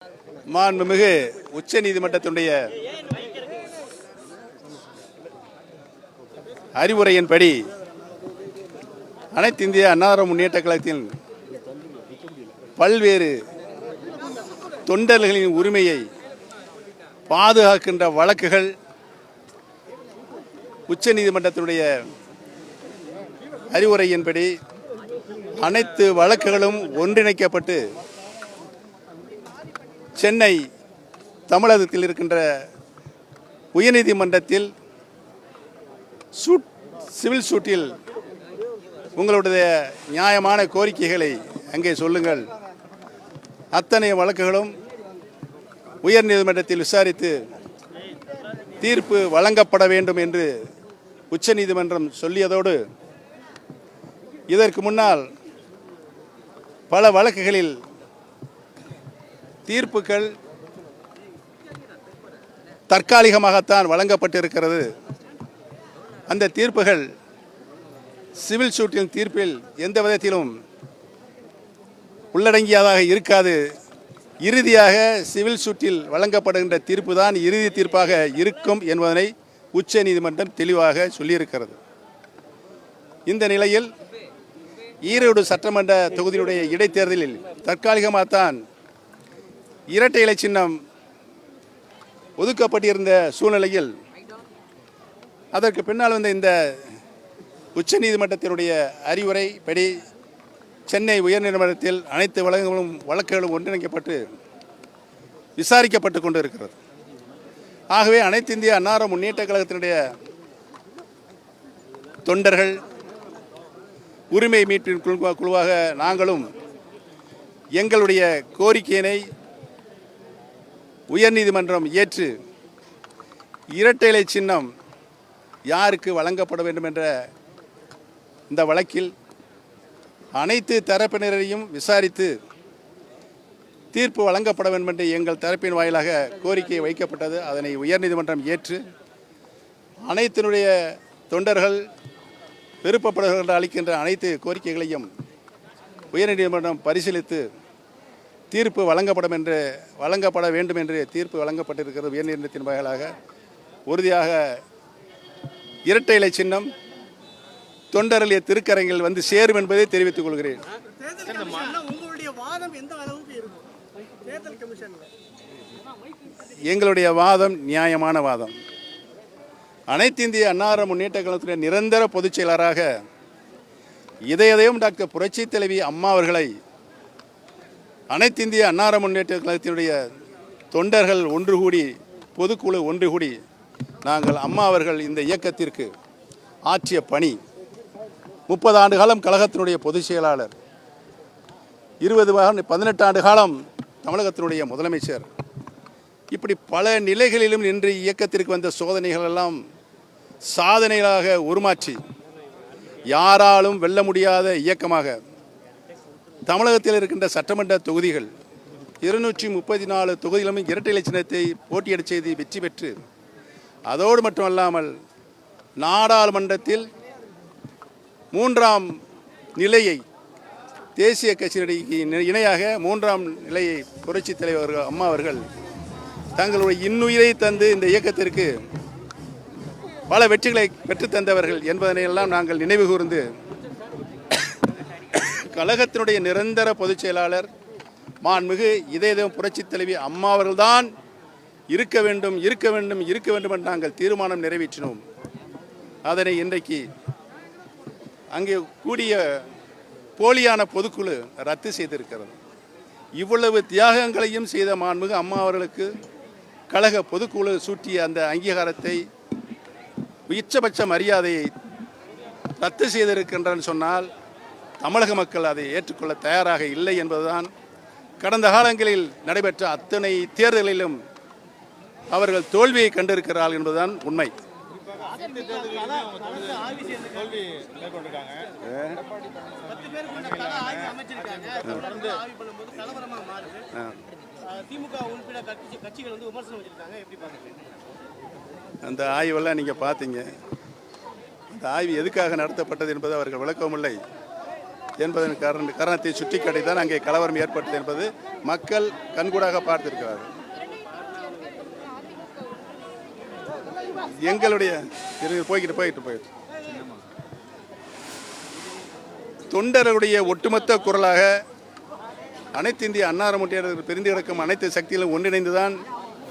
மாண்புமிகு உச்ச நீதிமன்றத்தினுடைய அறிவுரையின்படி அனைத்து இந்திய அண்ணா திராவிட முன்னேற்ற கழகத்தின் பல்வேறு தொண்டர்களின் உரிமையை பாதுகாக்கின்ற வழக்குகள் உச்ச நீதிமன்றத்தினுடைய அறிவுரையின்படி அனைத்து வழக்குகளும் ஒன்றிணைக்கப்பட்டு சென்னை தமிழகத்தில் இருக்கின்ற உயர்நீதிமன்றத்தில் சிவில் சூட்டில் உங்களுடைய நியாயமான கோரிக்கைகளை அங்கே சொல்லுங்கள். அத்தனை வழக்குகளும் உயர்நீதிமன்றத்தில் விசாரித்து தீர்ப்பு வழங்கப்பட வேண்டும் என்று உச்சநீதிமன்றம் சொல்லியதோடு இதற்கு முன்னால் பல வழக்குகளில் தீர்ப்புகள் தற்காலிகமாகத்தான் வழங்கப்பட்டிருக்கிறது. அந்த தீர்ப்புகள் சிவில் சூட்டின் தீர்ப்பில் எந்த விதத்திலும் உள்ளடங்கியதாக இருக்காது. இறுதியாக சிவில் சூட்டில் வழங்கப்படுகின்ற தீர்ப்பு தான் இறுதி தீர்ப்பாக இருக்கும் என்பதனை உச்ச நீதிமன்றம் தெளிவாக சொல்லியிருக்கிறது. இந்த நிலையில் ஈரோடு சட்டமன்ற தொகுதியினுடைய இடைத்தேர்தலில் தற்காலிகமாகத்தான் இரட்டை இலை சின்னம் ஒதுக்கப்பட்டிருந்த சூழ்நிலையில் அதற்கு பின்னால் வந்த இந்த உச்ச நீதிமன்றத்தினுடைய அறிவுரைப்படி சென்னை உயர்நீதிமன்றத்தில் அனைத்து வழக்குகளும் ஒன்றிணைக்கப்பட்டு விசாரிக்கப்பட்டு கொண்டு இருக்கிறது. ஆகவே அனைத்து இந்திய அண்ணா திராவிட முன்னேற்ற கழகத்தினுடைய தொண்டர்கள் உரிமை மீட்பின் குழுவாக நாங்களும் எங்களுடைய கோரிக்கையினை உயர்நீதிமன்றம் ஏற்று இரட்டை இலை சின்னம் யாருக்கு வழங்கப்பட வேண்டும் என்ற இந்த வழக்கில் அனைத்து தரப்பினரையும் விசாரித்து தீர்ப்பு வழங்கப்பட வேண்டும் என்று எங்கள் தரப்பின் வாயிலாக கோரிக்கை வைக்கப்பட்டது. அதனை உயர்நீதிமன்றம் ஏற்று அனைத்தினுடைய தொண்டர்கள் விருப்பப்படுகின்ற அளிக்கின்ற அனைத்து கோரிக்கைகளையும் உயர்நீதிமன்றம் பரிசீலித்து தீர்ப்பு வழங்கப்பட வேண்டும் என்று தீர்ப்பு வழங்கப்பட்டிருக்கிறது. உயர்நீதிமன்றத்தின் வாயிலாக உறுதியாக இரட்டை இலை சின்னம் தொண்டர்கள் திருக்கரங்கில் வந்து சேரும் என்பதை தெரிவித்துக் கொள்கிறேன். எங்களுடைய வாதம் நியாயமான வாதம். அனைத்து இந்திய அண்ணா திராவிட முன்னேற்ற கழகத்தினுடைய நிரந்தர பொதுச் செயலராக இதயம் டாக்டர் புரட்சி தலைவி அம்மா அவர்களை அனைத்து இந்திய அண்ணா திராவிட முன்னேற்ற கழகத்தினுடைய தொண்டர்கள் ஒன்று கூடி பொதுக்குழு ஒன்று கூடி நாங்கள் அம்மா அவர்கள் இந்த இயக்கத்திற்கு ஆற்றிய பணி 30 ஆண்டு காலம் கழகத்தினுடைய பொதுச் செயலாளர், 18 ஆண்டு காலம் தமிழகத்தினுடைய முதலமைச்சர், இப்படி பல நிலைகளிலும் நின்று இயக்கத்திற்கு வந்த சோதனைகள் எல்லாம் சாதனைகளாக உருமாற்றி யாராலும் வெல்ல முடியாத இயக்கமாக தமிழகத்தில் இருக்கின்ற சட்டமன்ற தொகுதிகள் 234 தொகுதிகளும் இரட்டை இலை சின்னத்தை போட்டியிடச் செய்து வெற்றி பெற்று அதோடு மட்டுமல்லாமல் நாடாளுமன்றத்தில் 3ஆம் நிலையை தேசிய கட்சியினருக்கு இணையாக 3ஆம் நிலையை புரட்சி தலைவர் அம்மா அவர்கள் தங்களுடைய இன்னுயிரை தந்து இந்த இயக்கத்திற்கு பல வெற்றிகளை பெற்றுத்தந்தவர்கள் என்பதனையெல்லாம் நாங்கள் நினைவு கூர்ந்து கழகத்தினுடைய நிரந்தர பொதுச் செயலாளர் மாண்புமிகு இதயம் புரட்சி தலைவி அம்மா அவர்கள்தான் இருக்க வேண்டும் என்று நாங்கள் தீர்மானம் நிறைவேற்றினோம். அதனை இன்றைக்கு அங்கே கூடிய போலியான பொதுக்குழு ரத்து செய்திருக்கிறது. இவ்வளவு தியாகங்களையும் செய்த மாண்புமிகு அம்மா அவர்களுக்கு கழக பொதுக்குழு சூட்டிய அந்த அங்கீகாரத்தை உச்சபட்ச மரியாதையை ரத்து செய்திருக்கின்றன்னு சொன்னால் தமிழக மக்கள் அதை ஏற்றுக்கொள்ள தயாராக இல்லை என்பதுதான் கடந்த காலங்களில் நடைபெற்ற அத்தனை தேர்தலிலும் அவர்கள் தோல்வியை கண்டிருக்கிறார்கள் என்பதுதான் உண்மை. அந்த ஆய்வெல்லாம் நீங்கள் பார்த்தீங்க. அந்த ஆய்வு எதுக்காக நடத்தப்பட்டது என்பது அவர்கள் விளக்கவும் இல்லை. என்பதன் காரணத்தை சுட்டிக்காட்டி தான் அங்கே கலவரம் ஏற்பட்டது என்பது மக்கள் கண்கூடாக பார்த்திருக்கிறார்கள். எங்களுடைய போயிட்டு தொண்டர்களுடைய ஒட்டுமொத்த குரலாக அனைத்து இந்திய அண்ணா முன்னேற்ற பிரிந்து கிடக்கும் அனைத்து சக்திகளும் ஒன்றிணைந்துதான்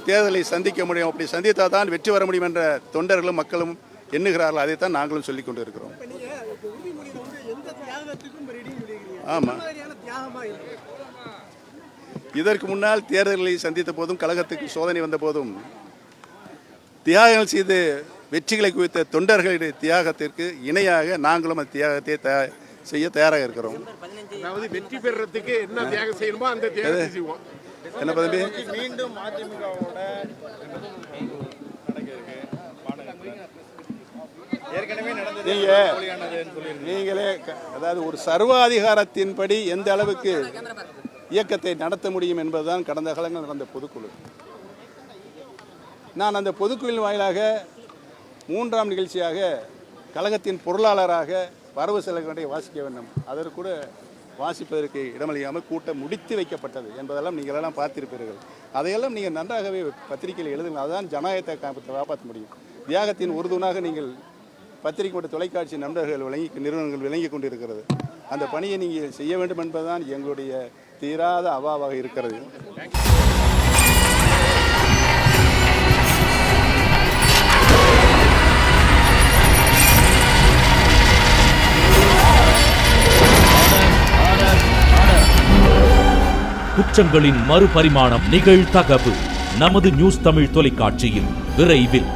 தேர்தலை சந்திக்க முடியும். அப்படி சந்தித்தால் தான் வெற்றி வர முடியும் என்ற தொண்டர்களும் மக்களும் எண்ணுகிறார்கள். அதைத்தான் நாங்களும் சொல்லிக் கொண்டு இருக்கிறோம். ஆமாம், இதற்கு முன்னால் தேர்தல்களை சந்தித்த போதும் கழகத்துக்கு சோதனை வந்த போதும் தியாகங்கள் செய்து வெற்றிகளை குவித்த தொண்டர்களுடைய தியாகத்திற்கு இணையாக நாங்களும் அந்த தியாகத்தை செய்ய தயாராக இருக்கிறோம். அதாவது வெற்றி பெறறதுக்கு என்ன தியாகம் செய்யணுமோ அந்த தியாகத்தை செய்வோம். என்ன பதவி மீண்டும் அதிமுகவோட நீங்களே அதாவது ஒரு சர்வாதிகாரத்தின்படி எந்த அளவுக்கு இயக்கத்தை நடத்த முடியும் என்பதுதான் கடந்த காலங்கள் நடந்த பொதுக்குழு. நான் அந்த பொதுக்குழுவின் வாயிலாக 3ஆம் நிகழ்ச்சியாக கழகத்தின் பொருளாளராக வரவு செலவுகளை வாசிக்க வேண்டும். அதற்கு கூட வாசிப்பதற்கு இடமளியாமல் கூட்டம் முடித்து வைக்கப்பட்டது என்பதெல்லாம் நீங்கள் எல்லாம் பார்த்திருப்பீர்கள். அதையெல்லாம் நீங்கள் நன்றாகவே பத்திரிகையில் எழுதுங்கள். அதுதான் ஜனநாயகத்தை காப்பாற்ற முடியும். தியாகத்தின் உறுதுணாக நீங்கள் பத்திரிகை மற்றும் தொலைக்காட்சி நண்பர்கள் நிறுவனங்கள் விளங்கி கொண்டிருக்கிறது. அந்த பணியை நீங்கள் செய்ய வேண்டும் என்பதுதான் எங்களுடைய தீராத அவாவாக இருக்கிறது. குற்றங்களின் மறுபரிமாணம் நிகழ்தகவு நமது நியூஸ் தமிழ் தொலைக்காட்சியில் விரைவில்.